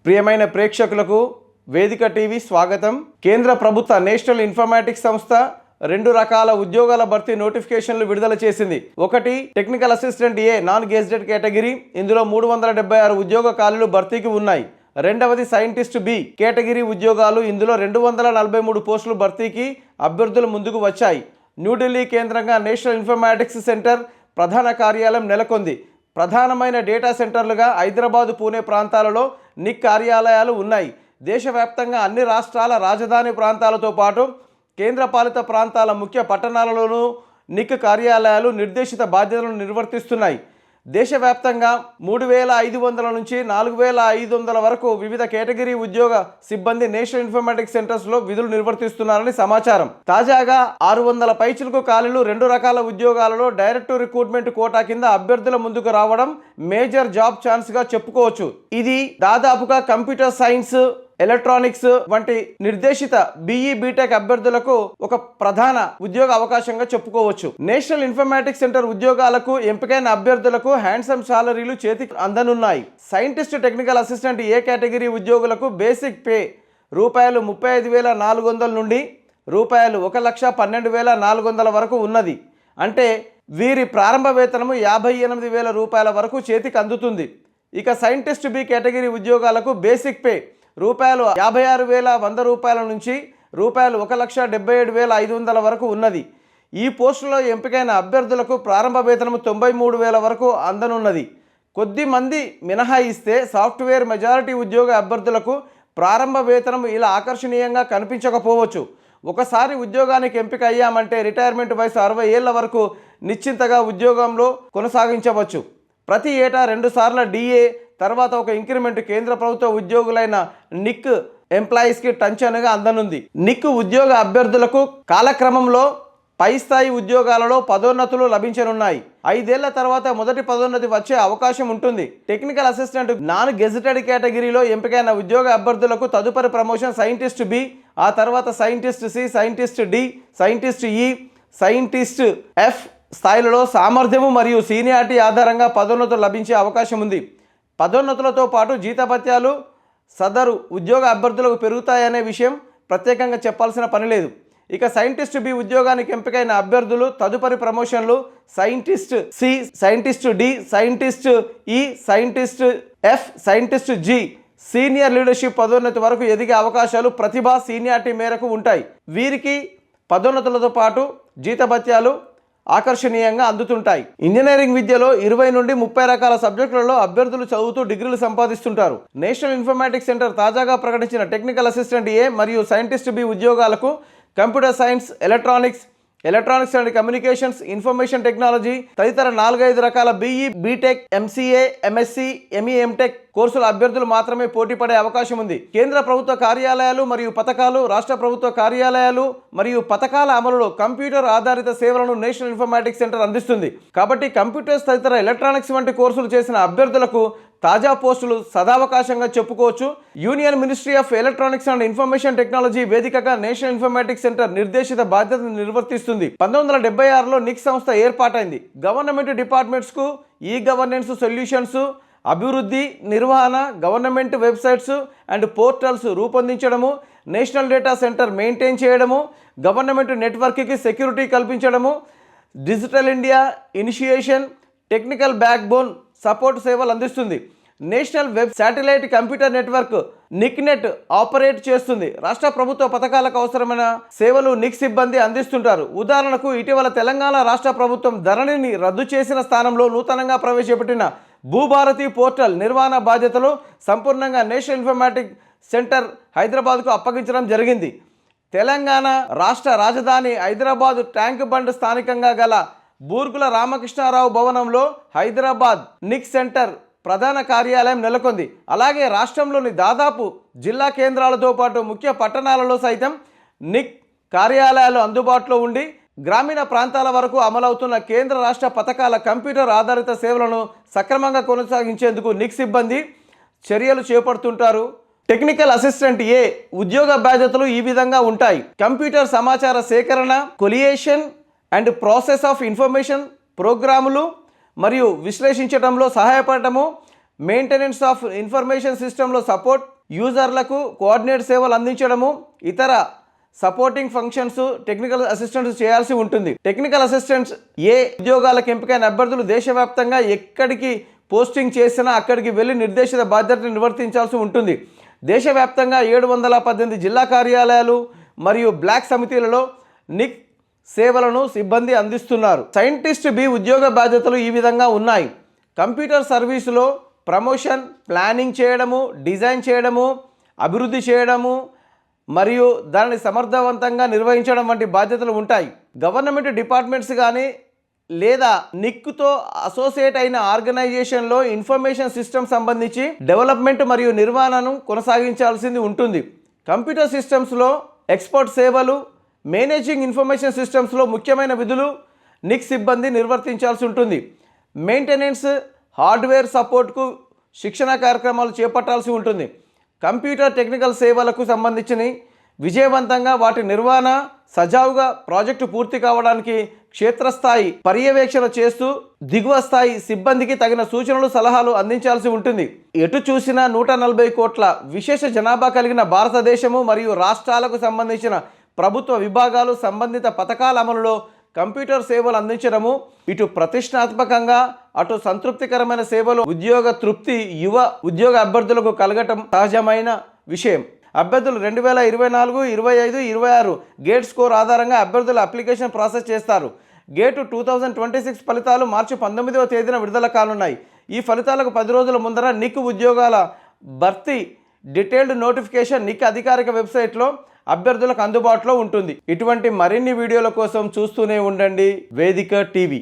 ప్రియమైన ప్రేక్షకులకు వేదిక టీవీ స్వాగతం. కేంద్ర ప్రభుత్వ నేషనల్ ఇన్ఫర్మేటిక్స్ సంస్థ 2 రకాల ఉద్యోగాల భర్తీ నోటిఫికేషన్లు విడుదల చేసింది. ఒకటి టెక్నికల్ అసిస్టెంట్ ఏ నాన్ గెజిటెడ్ కేటగిరీ, ఇందులో 376 ఉద్యోగ ఖాళీలు భర్తీకి ఉన్నాయి. రెండవది సైంటిస్ట్ బి కేటగిరీ ఉద్యోగాలు, ఇందులో 243 పోస్టులు భర్తీకి అభ్యర్థులు ముందుకు వచ్చాయి. న్యూఢిల్లీ కేంద్రంగా నేషనల్ ఇన్ఫర్మేటిక్స్ సెంటర్ ప్రధాన కార్యాలయం నెలకొంది. ప్రధానమైన డేటా సెంటర్లుగా హైదరాబాద్, పూణే ప్రాంతాలలో నిక్ కార్యాలయాలు ఉన్నాయి. దేశవ్యాప్తంగా అన్ని రాష్ట్రాల రాజధాని ప్రాంతాలతో పాటు కేంద్రపాలిత ప్రాంతాల ముఖ్య పట్టణాలలోనూ నిక్ కార్యాలయాలు నిర్దేశిత బాధ్యతలను నిర్వర్తిస్తున్నాయి. దేశవ్యాప్తంగా 3500 నుంచి 4500 వరకు వివిధ కేటగిరీ ఉద్యోగ సిబ్బంది నేషనల్ ఇన్ఫర్మేటిక్స్ సెంటర్స్లో విధులు నిర్వర్తిస్తున్నారని సమాచారం. తాజాగా 600 పైచిలకు ఖాళీలు 2 రకాల ఉద్యోగాలలో డైరెక్ట్ రిక్రూట్మెంట్ కోటా కింద అభ్యర్థుల ముందుకు రావడం మేజర్ జాబ్ ఛాన్స్గా చెప్పుకోవచ్చు. ఇది దాదాపుగా కంప్యూటర్ సైన్స్, ఎలక్ట్రానిక్స్ వంటి నిర్దేశిత బీఈ బీటెక్ అభ్యర్థులకు ఒక ప్రధాన ఉద్యోగ అవకాశంగా చెప్పుకోవచ్చు. నేషనల్ ఇన్ఫర్మేటిక్స్ సెంటర్ ఉద్యోగాలకు ఎంపికైన అభ్యర్థులకు హ్యాండ్సమ్ సాలరీలు చేతికి అందనున్నాయి. సైంటిస్ట్ టెక్నికల్ అసిస్టెంట్ ఏ కేటగిరీ ఉద్యోగులకు బేసిక్ పే ₹35,400 నుండి ₹1,12,400 వరకు ఉన్నది. అంటే వీరి ప్రారంభ వేతనము ₹58,000 వరకు చేతికి అందుతుంది. ఇక సైంటిస్ట్ బి కేటగిరీ ఉద్యోగాలకు బేసిక్ పే ₹56,100 నుంచి ₹1,77,500 వరకు ఉన్నది. ఈ పోస్టులో ఎంపికైన అభ్యర్థులకు ప్రారంభ వేతనం 93,000 వరకు అందనున్నది. కొద్ది మంది మినహాయిస్తే సాఫ్ట్వేర్ మెజారిటీ ఉద్యోగ అభ్యర్థులకు ప్రారంభ వేతనం ఇలా ఆకర్షణీయంగా కనిపించకపోవచ్చు. ఒకసారి ఉద్యోగానికి ఎంపిక అయ్యామంటే రిటైర్మెంట్ వయసు 60 ఏళ్ల వరకు నిశ్చింతగా ఉద్యోగంలో కొనసాగించవచ్చు. ప్రతి ఏటా 2 సార్ల డిఏ తర్వాత ఒక ఇంక్రిమెంట్ కేంద్ర ప్రభుత్వ ఉద్యోగులైన నిక్ ఎంప్లాయీస్కి టంచనుగా అందనుంది. నిక్ ఉద్యోగ అభ్యర్థులకు కాలక్రమంలో పై స్థాయి ఉద్యోగాలలో పదోన్నతులు లభించనున్నాయి. 5 ఏళ్ల తర్వాత మొదటి పదోన్నతి వచ్చే అవకాశం ఉంటుంది. టెక్నికల్ అసిస్టెంట్ నాన్ గెజిటెడ్ కేటగిరీలో ఎంపికైన ఉద్యోగ అభ్యర్థులకు తదుపరి ప్రమోషన్ సైంటిస్ట్ బి, ఆ తర్వాత scientist C, scientist D, scientist E, scientist F స్థాయిలలో సామర్థ్యము మరియు సీనియారిటీ ఆధారంగా పదోన్నతులు లభించే అవకాశం ఉంది. పదోన్నతులతో పాటు జీతభత్యాలు సదరు ఉద్యోగ అభ్యర్థులకు పెరుగుతాయనే విషయం ప్రత్యేకంగా చెప్పాల్సిన పని లేదు. ఇక సైంటిస్ట్ బి ఉద్యోగానికి ఎంపికైన అభ్యర్థులు తదుపరి ప్రమోషన్లు scientist C, scientist D, scientist E, scientist F, scientist G senior leadership పదోన్నతి వరకు ఎదిగే అవకాశాలు ప్రతిభ, సీనియారిటీ మేరకు ఉంటాయి. వీరికి పదోన్నతులతో పాటు జీతభత్యాలు ఆకర్షణీయంగా అందుతుంటాయి. ఇంజనీరింగ్ విద్యలో 20 నుండి 30 రకాల సబ్జెక్టులలో అభ్యర్థులు చదువుతూ డిగ్రీలు సంపాదిస్తుంటారు. నేషనల్ ఇన్ఫర్మేటిక్స్ సెంటర్ తాజాగా ప్రకటించిన టెక్నికల్ అసిస్టెంట్ ఏ మరియు సైంటిస్ట్ బి ఉద్యోగాలకు computer science, electronics and communications, information technology తదితర 4-5 రకాల BE, B Tech, MCA, MSc, ME, M Tech కోర్సుల అభ్యర్థులు మాత్రమే పోటీ పడే అవకాశం ఉంది. కేంద్ర ప్రభుత్వ కార్యాలయాలు మరియు పథకాలు, రాష్ట్ర ప్రభుత్వ కార్యాలయాలు మరియు పథకాల అమలులో కంప్యూటర్ ఆధారిత సేవలను నేషనల్ ఇన్ఫర్మేటిక్స్ సెంటర్ అందిస్తుంది. కాబట్టి కంప్యూటర్స్ తదితర ఎలక్ట్రానిక్స్ వంటి కోర్సులు చేసిన అభ్యర్థులకు తాజా పోస్టులు సదావకాశంగా చెప్పుకోవచ్చు. Union ministry of electronics and information technology వేదికగా నేషనల్ ఇన్ఫర్మేటిక్స్ సెంటర్ నిర్దేశిత బాధ్యతను నిర్వర్తిస్తుంది. 1976లో నిక్ సంస్థ ఏర్పాటైంది. గవర్నమెంట్ డిపార్ట్మెంట్స్కు ఈ గవర్నెన్స్ సొల్యూషన్స్, అభివృద్ధి, నిర్వహణ, గవర్నమెంట్ వెబ్సైట్స్ అండ్ పోర్టల్స్ రూపొందించడము, నేషనల్ డేటా సెంటర్ మెయింటైన్ చేయడము, గవర్నమెంట్ నెట్వర్క్కి సెక్యూరిటీ కల్పించడము, digital India initiation, technical backbone support సేవలు అందిస్తుంది. National web satellite computer network NICNET operate చేస్తుంది. రాష్ట్ర ప్రభుత్వ పథకాలకు అవసరమైన సేవలు నిక్ సిబ్బంది అందిస్తుంటారు. ఉదాహరణకు ఇటీవల తెలంగాణ రాష్ట్ర ప్రభుత్వం ధరణిని రద్దు చేసిన స్థానంలో నూతనంగా ప్రవేశపెట్టిన భూభారతి పోర్టల్ నిర్వహణ బాధ్యతలు సంపూర్ణంగా నేషనల్ ఇన్ఫర్మేటిక్ సెంటర్ హైదరాబాద్కు అప్పగించడం జరిగింది. తెలంగాణ రాష్ట్ర రాజధాని హైదరాబాద్ ట్యాంక్ బండ్ స్థానికంగా గల బూర్గుల రామకృష్ణారావు భవనంలో హైదరాబాద్ నిక్ సెంటర్ ప్రధాన కార్యాలయం నెలకొంది. అలాగే రాష్ట్రంలోని దాదాపు జిల్లా కేంద్రాలతో పాటు ముఖ్య పట్టణాలలో సైతం నిక్ కార్యాలయాలు అందుబాటులో ఉండి గ్రామీణ ప్రాంతాల వరకు అమలవుతున్న కేంద్ర రాష్ట్ర పథకాల కంప్యూటర్ ఆధారిత సేవలను సక్రమంగా కొనసాగించేందుకు నిక్ సిబ్బంది చర్యలు చేపడుతుంటారు. టెక్నికల్ అసిస్టెంట్ ఏ ఉద్యోగ బాధ్యతలు ఈ విధంగా ఉంటాయి. కంప్యూటర్ సమాచార సేకరణ, కొలియేషన్ అండ్ ప్రాసెస్ ఆఫ్ ఇన్ఫర్మేషన్ ప్రోగ్రాములు మరియు విశ్లేషించడంలో సహాయపడటము, మెయింటెనెన్స్ ఆఫ్ ఇన్ఫర్మేషన్ సిస్టంలో సపోర్ట్, యూజర్లకు కోఆర్డినేట్ సేవలు అందించడము, ఇతర సపోర్టింగ్ ఫంక్షన్స్ టెక్నికల్ అసిస్టెంట్స్ చేయాల్సి ఉంటుంది. టెక్నికల్ అసిస్టెంట్స్ ఏ ఉద్యోగాలకు ఎంపికైన అభ్యర్థులు దేశవ్యాప్తంగా ఎక్కడికి పోస్టింగ్ చేసినా అక్కడికి వెళ్ళి నిర్దేశిత బాధ్యతను నిర్వర్తించాల్సి ఉంటుంది. దేశవ్యాప్తంగా 718 జిల్లా కార్యాలయాలు మరియు బ్లాక్ సమితిలలో నిక్ సేవలను సిబ్బంది అందిస్తున్నారు. సైంటిస్ట్ బి ఉద్యోగ బాధ్యతలు ఈ విధంగా ఉన్నాయి. కంప్యూటర్ సర్వీసులో ప్రమోషన్, ప్లానింగ్ చేయడము, డిజైన్ చేయడము, అభివృద్ధి చేయడము మరియు దానిని సమర్థవంతంగా నిర్వహించడం వంటి బాధ్యతలు ఉంటాయి. గవర్నమెంట్ డిపార్ట్మెంట్స్ కానీ లేదా నిక్తో అసోసియేట్ అయిన ఆర్గనైజేషన్లో ఇన్ఫర్మేషన్ సిస్టమ్ సంబంధించి డెవలప్మెంట్ మరియు నిర్వహణను కొనసాగించాల్సింది ఉంటుంది. కంప్యూటర్ సిస్టమ్స్లో ఎక్స్పర్ట్ సేవలు, మేనేజింగ్ ఇన్ఫర్మేషన్ సిస్టమ్స్లో ముఖ్యమైన విధులు నిక్ సిబ్బంది నిర్వర్తించాల్సి ఉంటుంది. మెయింటెనెన్స్, హార్డ్వేర్ సపోర్ట్కు శిక్షణ కార్యక్రమాలు చేపట్టాల్సి ఉంటుంది. కంప్యూటర్ టెక్నికల్ సేవలకు సంబంధించిన విజయవంతంగా వాటి నిర్వహణ, సజావుగా ప్రాజెక్టు పూర్తి కావడానికి క్షేత్రస్థాయి పర్యవేక్షణ చేస్తూ దిగువ స్థాయి సిబ్బందికి తగిన సూచనలు, సలహాలు అందించాల్సి ఉంటుంది. ఎటు చూసినా 140 కోట్ల విశేష జనాభా కలిగిన భారతదేశము మరియు రాష్ట్రాలకు సంబంధించిన ప్రభుత్వ విభాగాలు సంబంధిత పథకాల అమలులో కంప్యూటర్ సేవలు అందించడము ఇటు ప్రతిష్టాత్మకంగా అటు సంతృప్తికరమైన సేవలు ఉద్యోగ తృప్తి యువ ఉద్యోగ అభ్యర్థులకు కలగటం సహజమైన విషయం. అభ్యర్థులు 2024, 25, 26 గేట్ స్కోర్ ఆధారంగా అభ్యర్థుల అప్లికేషన్ ప్రాసెస్ చేస్తారు. గేటు 2026 ఫలితాలు మార్చి 19వ తేదీన విడుదల కానున్నాయి. ఈ ఫలితాలకు 10 రోజుల ముందర నిక్ ఉద్యోగాల భర్తీ డీటెయిల్డ్ నోటిఫికేషన్ నిక్ అధికారిక వెబ్సైట్లో అభ్యర్థులకు అందుబాటులో ఉంటుంది. ఇటువంటి మరిన్ని వీడియోల కోసం చూస్తూనే ఉండండి వేదిక టీవీ.